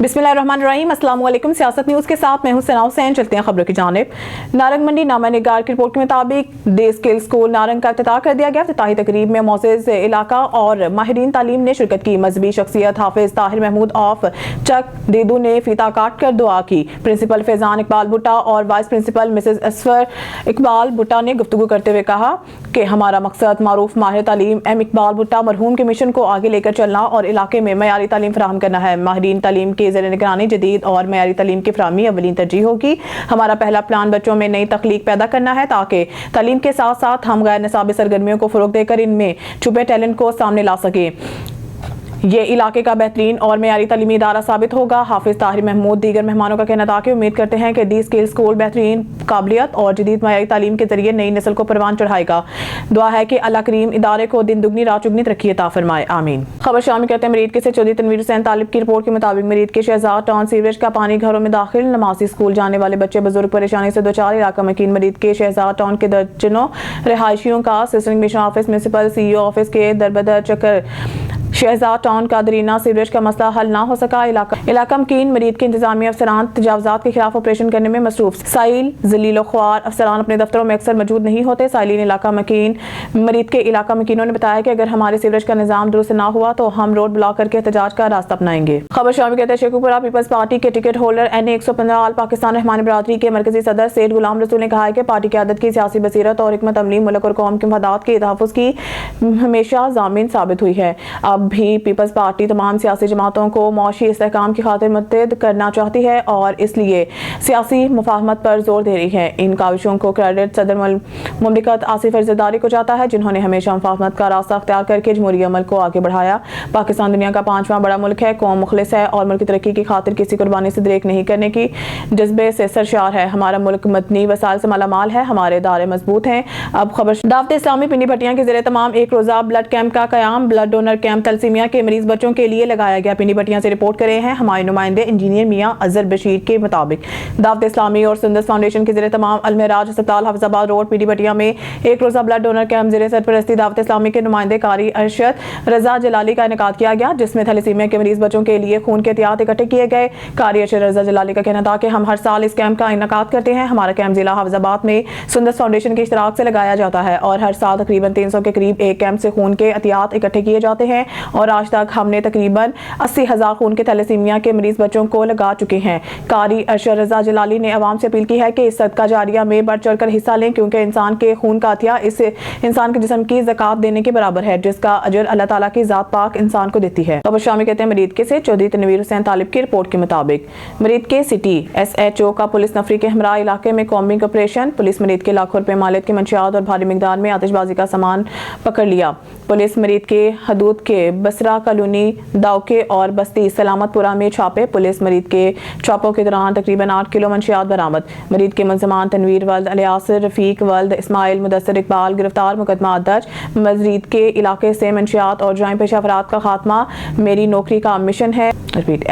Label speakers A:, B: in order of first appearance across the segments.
A: बिस्मिल्लाहिर्रहमानिर्रहीम। अस्सलाम वालेकुम। सियासत न्यूज़ के साथ मैं हूं सना हुसैन। चलते हैं खबरों की जानिब। नारंग मंडी नामा निगार की रिपोर्ट के मुताबिक डे स्किल स्कूल नारंग का इफ्तिताह कर दिया गया। इफ्तिताही तकरीब में मोअज़्ज़िज़ इलाका और माहिरीन तालीम ने शिरकत की। मजहबी शख्सियत हाफिज ताहिर महमूद ऑफ चक देदू ने फीता काट कर दुआ की। प्रिंसिपल फैजान इकबाल भुट्टा और vice principal Mrs Asfar Iqbal Bhutta ने गुफ्तगू करते हुए कहा कि हमारा मकसद मारूफ माहिर तालीम एम इकबाल भुट्टा मरहूम के मिशन को आगे लेकर चलना और इलाके में मयारी तालीम फराहम करना है। माहिरीन तालीम के ज़ेर निगरानी जदीद और मयारी तालीम की फराहमी अवलीन तरजीह होगी। हमारा पहला प्लान बच्चों में नई तख्लीक पैदा करना है ताकि तालीम के साथ साथ हम गैर निसाबी सरगर्मियों को फ़रोग़ देकर इनमें छुपे टैलेंट को सामने ला सकें। ये इलाके का बेहतरीन और मयारी तालीमी इदारा साबित होगा। हाफिज ताहिर महमूद दीगर मेहमानों का कहना था कि उम्मीद करते हैं कि डी स्किल स्कूल बेहतरीन काबिलियत और जदीद मयारी तालीम के जरिए नई नस्ल को परवान चढ़ाएगा। दुआ है कि अल्लाह करीम इदारे को दिन दुगनी रात चुगनी तरक्की अता फरमाए, आमीन। खबर शामिल करते हैं मरीद के से चौधरी तनवीर हुसैन तालिब की रिपोर्ट के मुताबिक मरीद के शहजाद टाउन सीवरेज का पानी घरों में दाखिल। नमाजी स्कूल जाने वाले बच्चे बुजुर्ग परेशानी से दो चार। इलाका मकीन मरीद के शहजाद टाउन के दर्जनों रिहायशियों का assistant commissioner office municipal CEO office के दरबदर चक्कर। शहजाद टाउन का दरीना सीवरेज का मसला हल ना हो सका। इलाका मकीन मरीद के इंतजामी अफसरान तजावजात के खिलाफ ऑपरेशन करने में मसरूफ। साइल जलील ख्वार अफसरान अपने दफ्तरों में अक्सर मौजूद नहीं होते। साइलिन इलाका मकीन मरीद के इलाका मकीनों ने बताया कि अगर हमारे सीवरेज का निजाम दुरुस्त ना हुआ तो हम रोड ब्लॉक करके एहतजाज का रास्ता अपनाएंगे। खबर शामिल कहते हैं शेखुपुरा पीपल्स पार्टी के टिकट होल्डर NA 115 आल पाकिस्तान रहमान बरादरी के मरकजी सदर सैयद गुलाम रसूल ने कहा है कि पार्टी क़यादत की सियासी बसीरत और हिकमत अमली मुल्क और कौम के मफादात के तहफ़्फ़ुज़ की हमेशा ज़ामिन साबित हुई है। अब भी पीपल्स पार्टी तमाम सियासी जमातों को मौशी इस्तेहकाम की खातिर मुत्तहिद करना चाहती है और इसलिए सियासी मुफाहमत पर जोर दे रही है। इन काविशों को क्रेडिट सदर मुमलिकत आसिफ जरदारी को जाता है, जिन्होंने हमेशा मुफाहमत का रास्ता अख्तियार करके जमहूरी अमल को आगे बढ़ाया। पाकिस्तान दुनिया का 5वां बड़ा मुल्क है, कौम मुखलिस है और मुल्क की तरक्की की खातिर किसी कुर्बानी से दरेक नहीं करने की जज्बे से सरशार है। हमारा मुल्क मदनी वसाइल से मालामाल है, हमारे इदारे मजबूत हैं। अब खबर दावत इस्लामी पिंडी भटियां के ज़रिए तमाम एक रोज़ा ब्लड कैंप का क़याम। ब्लड डोनर कैंप तलसीमिया के मरीज बच्चों के लिए लगाया गया। पिंडी भटियां से रिपोर्ट कर रहे हैं हमारे नुमाइंदे इंजीनियर मियां अजहर बशीर के मुताबिक दावत इस्लामी और सुंदस फाउंडेशन के जरिए तमाम अलमराज अस्पताल हाफिजाबाद रोड पिंडी भटियां में एक रोज़ा ब्लड डोनर कैंप ज़रिए सरपरस्ती दावत इस्लामी के नुमाइंदे कारी अरशद रजा जलाली का इनेकाद किया गया, जिसमें थैलेसीमिया के मरीज बच्चों के लिए खून के एहतियात इकट्ठे किए गए। कारी अरशद रजा जलाली का कहना था कि हम हर साल इस कैंप का इनेकाद करते हैं। हमारा कैंप जिला हाफिजाबाद में सुंदस फाउंडेशन के इश्तराक से लगाया जाता है और हर साल तकरीबन 300 के करीब एक कैंप से खून के एहतियात इकट्ठे किए जाते हैं और आज तक हमने तकरीबन 80,000 खून के थैलेसीमिया के मरीज बच्चों को लगा चुके हैं। कारी अरशद रजा जलाली ने अवाम से अपील की है कि इस सदका जारिया में बढ़ चढ़ कर हिस्सा लें, क्योंकि इंसान के खून का अतिया इस इंसान के जिस्म की ज़कात देने के बराबर है, जिसका अजर अल्लाह ताला की ज़ात पाक इंसान को देती है। तो शामिल कहते हैं मरीद के से चौधरी तनवीर हुसैन तालिब की रिपोर्ट के मुताबिक मरीद के सिटी SHO का पुलिस नफरी के हमरा इलाके में कॉम्बिंग ऑपरेशन। पुलिस मरीद के लाखों रुपए मालियत की मंशियात और भारी मिकदार में आतिशबाजी का सामान पकड़ लिया। पुलिस मरीद के हदूद के बसरा कॉलोनी दाउके और बस्ती सलामतपुरा में छापे। पुलिस मरीद के छापों के दौरान तकरीबन 8 किलो मंशियात बरामद। मरीद के मुलजमान तनवीर वल्द अलियास रफीक वल्द इस्माइल मुदस्सिर इकबाल गिरफ्तार। मुकदमा दर्ज। मरीद के इलाके से मंशियात और जुर्म पेशा अफराद का खात्मा मेरी नौकरी का मिशन है।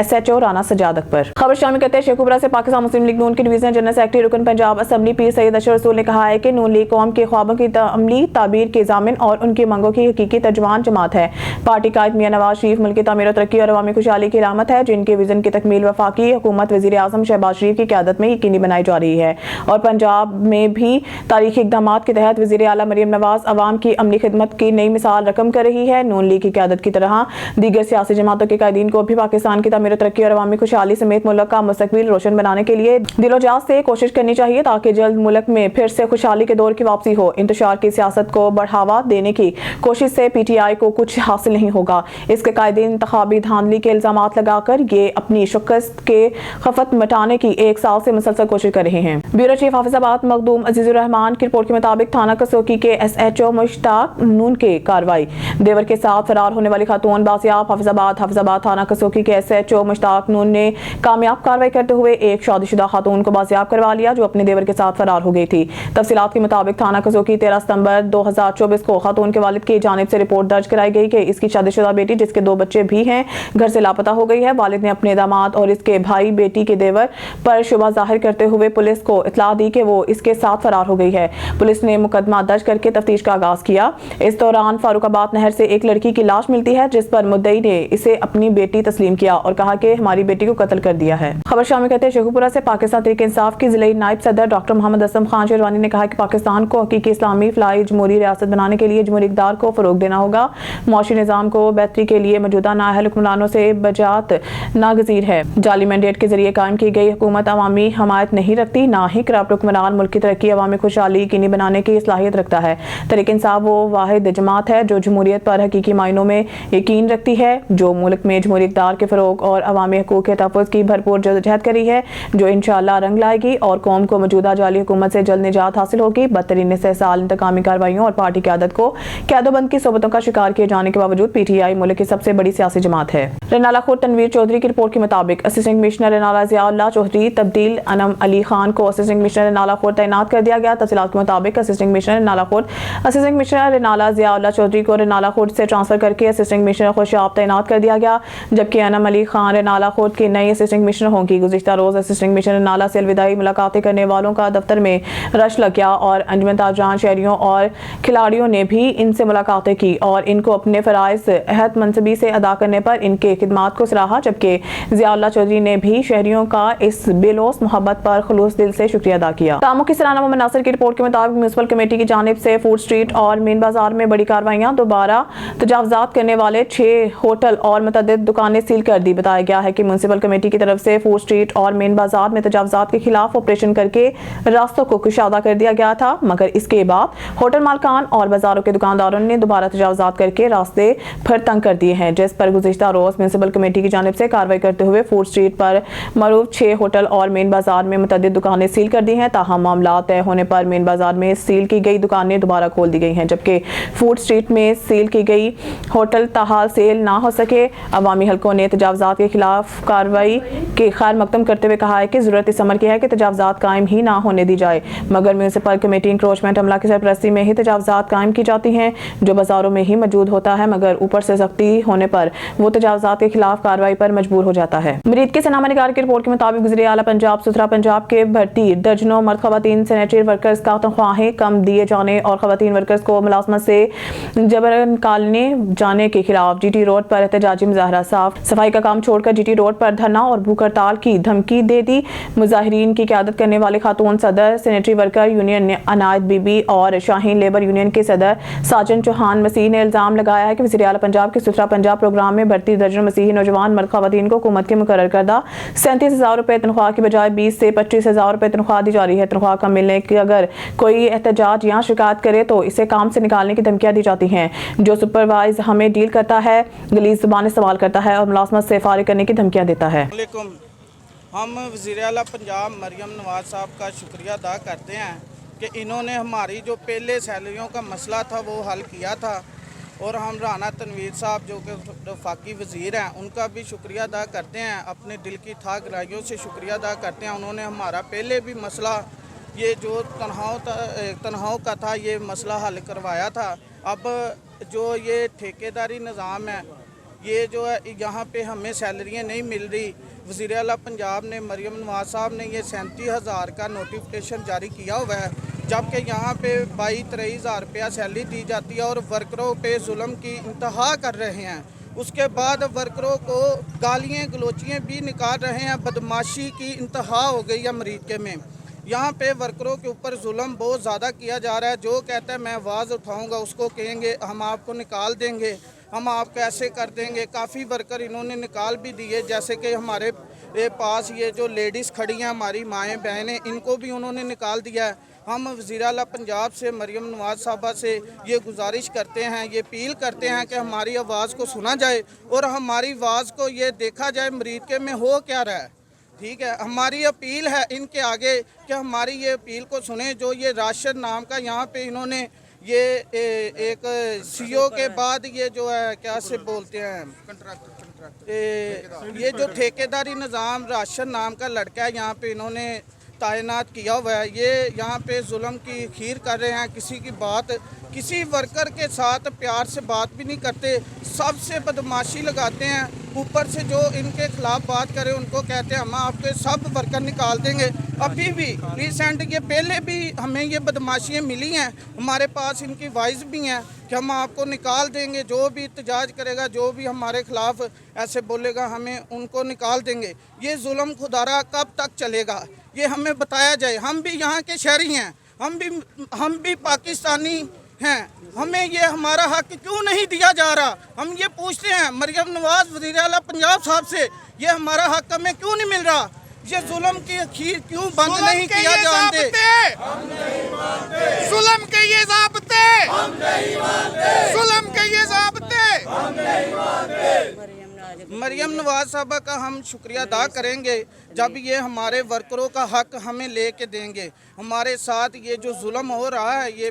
A: SHO राना सजाद अकबर। खबर शामिल करते हैं शेखुपुरा से पाकिस्तान मुस्लिम लीग नून के डिवीजनल जनरल सेक्रेटरी रुकन पंजाब असेंबली पीर सैयद अशर रसूल ने कहा है कि नून लीग कौम के ख्वाबों की अमली ताबीर के जामिन और उनकी मांगों की हकीकी तर्जुमान जमात है। पार्टी कायद मियां नवाज शरीफ मुल्क की तामीर तरक्की और अवामी खुशहाली की रामत है, जिनके विजन की तकमील वफाकी हुकूमत वज़ीर आज़म शहबाज शरीफ की क़यादत में यकीनी बनाई जा रही है और पंजाब में भी तारीखी इक़दामात के तहत वज़ीर आला मरियम नवाज अवाम की अमली खिदमत की नई मिसाल रकम कर रही है। नून लीग की क़यादत की तरह दीगर सियासी जमातों के कायदीन को भी पाकिस्तान की तामीर तरक्की और अवामी खुशहाली समेत मुल्क का मुस्तकबिल रोशन बनाने के लिए दिलोजाज से कोशिश करनी चाहिए ताकि जल्द मुल्क में फिर से खुशहाली के दौर की वापसी हो। इंतशार की सियासत को बढ़ावा देने की कोशिश से PTI को कुछ हासिल नहीं होगा। इसके कायदीन इंतखाबी धांधली के इल्जामात लगाकर ये अपनी शिकस्त के खफत मिटाने की 1 साल से मुसलसल कोशिश कर रहे हैं। ब्यूरो चीफ हाफिजाबाद मखदूम अजीजुर रहमान की रिपोर्ट के मुताबिक थाना कसोकी के SHO मुश्ताक नून के कार्रवाई। देवर के साथ फरार होने वाली खातून बासियाब हाफिजाबाद थाना कसोकी के SHO मुश्ताक नून ने कामयाब कार्रवाई करते हुए एक शादीशुदा खातून को बासियाब करवा लिया, जो अपने देवर के साथ फरार हो गई थी। तफसीलात के मुताबिक थाना कसोकी 13 सितंबर 2024 को खातून के वालिद की जानिब से रिपोर्ट दर्ज कराई गई कि इसकी शादी शादीशुदा बेटी जिसके 2 बच्चे भी हैं घर से लापता हो गई है। वालिद ने अपने दामाद और इसके भाई बेटी के देवर पर शुबा जाहिर करते हुए पुलिस को इत्तला दी कि वो इसके साथ फरार हो गई है। पुलिस ने मुकदमा दर्ज करके तफ्तीश का आगाज किया। इस दौरान फारूकाबाद नहर से एक लड़की की लाश मिलती है जिस पर मुद्दई ने इसे अपनी बेटी तस्लीम किया और कहा कि हमारी बेटी को कत्ल कर दिया है। खबर शामिल करते हैं शेखुपुरा से। पाकिस्तान तहरीक इंसाफ के जिले नायब सदर डॉक्टर मोहम्मद असम खान शेरवानी ने कहा कि पाकिस्तान को हकीकी इस्लामी फलाई जमहूरी रियासत बनाने के लिए जमहूरी इक़दार को फरोग देना होगा। मुआशी निज़ाम को बेहतरी के लिए मौजूदा नाअहल हुक्मरानों से बजात नागज़ीर है। जाली मैंडेट के जरिए कायम की गई हुकूमत अवामी हमायत नहीं रखती, ना ही करप्ट हुक्मरान मुल्क की तरक्की अवामी खुशहाली यकीनी बनाने की सलाहियत रखता है। तहरीक इंसाफ वो वाहिद जमात है जो जमहूरियत पर हकीकी मायनों में यकीन रखती है, जो मुल्क में जमहूरी इक़दार के फरोग और अवामी हकूक़ के तहफ़्फ़ुज़ की भरपूर जदोजहद करी है, जो इंशाअल्लाह रंग लाएगी और कौम को मौजूदा जाली हुकूमत से जल्द निजात हासिल होगी। बदतरीन इस्तेहसाल, इंतकामी कार्रवाइयों और पार्टी की आदत को कैदोबंद की सोबतों का शिकार किए जाने के बावजूद पीटीआई मुल्क की सबसे बड़ी सियासी जमात है। रेनाला खुर्द तनवीर चौधरी की रिपोर्ट के मुताबिक असिस्टेंट कमिश्नर रेनाला ज़ियाउल्लाह चौधरी तब्दील अनम अली खान को असिस्टेंट कमिश्नर रेनाला खुर्द तैनात कर दिया गया। तफसीलात के मुताबिक assistant commissioner Renala Khurd assistant commissioner Renala Ziaullah Chaudhry को रेनाला खुर्द से ट्रांसफर करके असिस्टेंट कमिश्नर खुशाब तैनात कर दिया गया, जबकि अनम अली खान रेनाला खुर्द की नई असिस्टेंट कमिश्नर होंगी। गुज़िश्ता रोज़ असिस्टेंट कमिश्नर रेनाला से अलविदाई मुलाकातें करने वालों का दफ्तर में रश लग गया और अंजुमन ताजरान, शहरियों और खिलाड़ियों ने भी इनसे मुलाकातें की और इनको अपने फ़राइज़ अहद मनसबी से अदा करने पर इनके खिदमात को सराहा, जबकि ज़ियाउल्लाह चौधरी ने भी शहरियों का इस बेलोस मोहब्बत पर खुलूस दिल से शुक्रिया अदा किया। तामो की सराना मोहम्मद नासिर की रिपोर्ट के मुताबिक म्यूनसिपल कमेटी की जानिब से फूड स्ट्रीट और मेन बाजार में बड़ी कार्रवाइयां, दोबारा तजावजात करने वाले 6 होटल और मुतअद्दिद दुकानें सील कर दी। बताया गया है कि म्यूनसिपल कमेटी की तरफ से फूड स्ट्रीट और मेन बाजार में तजावजात के खिलाफ ऑपरेशन करके रास्तों को कुशादा कर दिया गया था, मगर इसके बाद होटल मालकान और बाजारों के दुकानदारों ने दोबारा तजावजात करके रास्ते फिर तंग कर दिए हैं, जिस पर गुज़िश्ता रोज़ म्यूनसिपल कमेटी की जानिब से कार्रवाई करते हुए फूड स्ट्रीट पर मरूफ 6 होटल और मेन बाजार में मुतअद्दिद दुकानें सील कर दी हैं। ताहम मामला तय होने पर मेन बाजार में सील की गई दुकानें दोबारा खोल दी गई हैं, जबकि फूड स्ट्रीट में सील की गई होटल ताहाल सेल ना हो सके। अवामी हलकों ने तजावजात के खिलाफ कार्रवाई के खैर मकदम करते हुए कहा है कि ज़रूरत इस अमर की है कि तजावजात कायम ही ना होने दी जाए, मगर म्यूनसिपल कमेटी इंक्रोचमेंट अमला की सरपरस्ती में ही तजावजात कायम की जाती हैं, जो बाजारों में ही मौजूद होता है, मगर ऊपर से सख्ती होने पर वो तजावजात के खिलाफ कार्रवाई पर मजबूर हो जाता है। मरीद के सनामा निगार की रिपोर्ट के मुताबिक गुज़रे आला पंजाब सुथरा पंजाब के भर्ती दर्जनों मर्द खवातीन सैनिटरी वर्कर्स का तनख्वाहें कम दिए जाने और खवातीन वर्कर्स को मुलाजमत से जबरन निकालने जाने के खिलाफ जीटी रोड पर एहतजाजी मुजाहरा। साफ सफाई का काम छोड़कर जीटी रोड पर धरना और भूख हड़ताल की धमकी दे दी। मुजाहिरीन की क़यादत करने वाले खातून सदर सैनिटरी वर्कर यूनियन अनायत बीबी और शाहीन लेबर यूनियन के सदर साजन चौहान मसीह ने इल्ज़ाम लगाया है कि वज़ीर आला पंजाब के सुथरा पंजाब प्रोग्राम में भर्ती दर्जनों मसीही नौजवान मर्द खवातीन को हुकूमत के मुकर्रर करदा 37,000 रुपये तनख्वाह की बजाय 20 से 25,000 रुपये तनख्वाह दी जा रही है। तनख्वाह कम मिलने की अगर कोई एहतजाज या शिकायत करे तो इसे काम से निकालने की धमकियां दी जाती हैं। जो सुपरवाइज हमें डील करता है, गलीज ज़ुबान इस्तेमाल करता है और मुलाजमत से फारिग करने की धमकियां देता है।
B: हम वज़ीर आला पंजाब मरियम नवाज साहब का शुक्रिया अदा करते हैं कि इन्होंने हमारी जो पहले सैलरियों का मसला था वो हल किया था, और हम राना तनवीर साहब जो कि वफाकी वज़ीर हैं उनका भी शुक्रिया अदा करते हैं, अपने दिल की था गहराइयों से शुक्रिया अदा करते हैं। उन्होंने हमारा पहले भी मसला ये जो तनख्वाहों का था ये मसला हल करवाया था। अब जो ये ठेकेदारी निज़ाम है ये जो है यहाँ पे हमें सैलरियाँ नहीं मिल रही, वज़ीर आला पंजाब ने मरियम नवाज साहब ने ये 37,000 का नोटिफिकेशन जारी किया हुआ है, जबकि यहाँ पे 22-23 हज़ार रुपया सैलरी दी जाती है और वर्करों पे जुल्म की इंतहा कर रहे हैं। उसके बाद वर्करों को गालियाँ गलोचियाँ भी निकाल रहे हैं, बदमाशी की इंतहा हो गई है मरीके में। यहाँ पे वर्करों के ऊपर जुल्म बहुत ज़्यादा किया जा रहा है। जो कहता है मैं आवाज़ उठाऊँगा उसको कहेंगे हम आपको निकाल देंगे, हम आपको ऐसे कर देंगे। काफ़ी वर्कर इन्होंने निकाल भी दिए, जैसे कि हमारे पास ये जो लेडीज़ खड़ी हैं हमारी माएँ बहनें, इनको भी उन्होंने निकाल दिया है। हम वज़ीर आला पंजाब से मरियम नवाज साहबा से ये गुजारिश करते हैं, ये अपील करते हैं कि हमारी आवाज़ को सुना जाए और हमारी आवाज़ को ये देखा जाए मरीके में हो क्या रहा है। ठीक है, हमारी अपील है इनके आगे कि हमारी ये अपील को सुने। जो ये राशन नाम का यहाँ पे इन्होंने ये एक सीओ के बाद ये जो है क्या से बोलते हैं ये जो ठेकेदारी निज़ाम राशन नाम का लड़का है यहाँ पे इन्होंने तैनात किया हुआ है। ये यहाँ पे जुल्म की खीर कर रहे हैं, किसी की बात, किसी वर्कर के साथ प्यार से बात भी नहीं करते, सबसे बदमाशी लगाते हैं। ऊपर से जो इनके खिलाफ बात करे उनको कहते हैं हम आपके सब वर्कर निकाल देंगे। अभी भी रिसेंट ये पहले भी हमें ये बदमाशियाँ मिली हैं, हमारे पास इनकी वॉइस भी हैं कि हम आपको निकाल देंगे, जो भी एहतजाज करेगा, जो भी हमारे खिलाफ ऐसे बोलेगा हमें उनको निकाल देंगे। ये जुल्म खुदारा कब तक चलेगा, ये हमें बताया जाए। हम भी यहाँ के शहरी हैं, हम भी पाकिस्तानी हैं, हमें ये हमारा हक क्यों नहीं दिया जा रहा। हम ये पूछते हैं मरियम नवाज वज़ीर आला पंजाब साहब से, ये हमारा हक हमें क्यों नहीं मिल रहा, ये जुल्म की खीर क्यों बंद नहीं किया जाते।
C: जुल्म के ये ज़ाब्ते, जुल्म के ये ज़ाब्ते।
B: मरियम नवाज साहबा का हम शुक्रिया अदा करेंगे जब ये हमारे वर्करों का हक हमें ले के देंगे। हमारे साथ ये जो जुल्म हो रहा है ये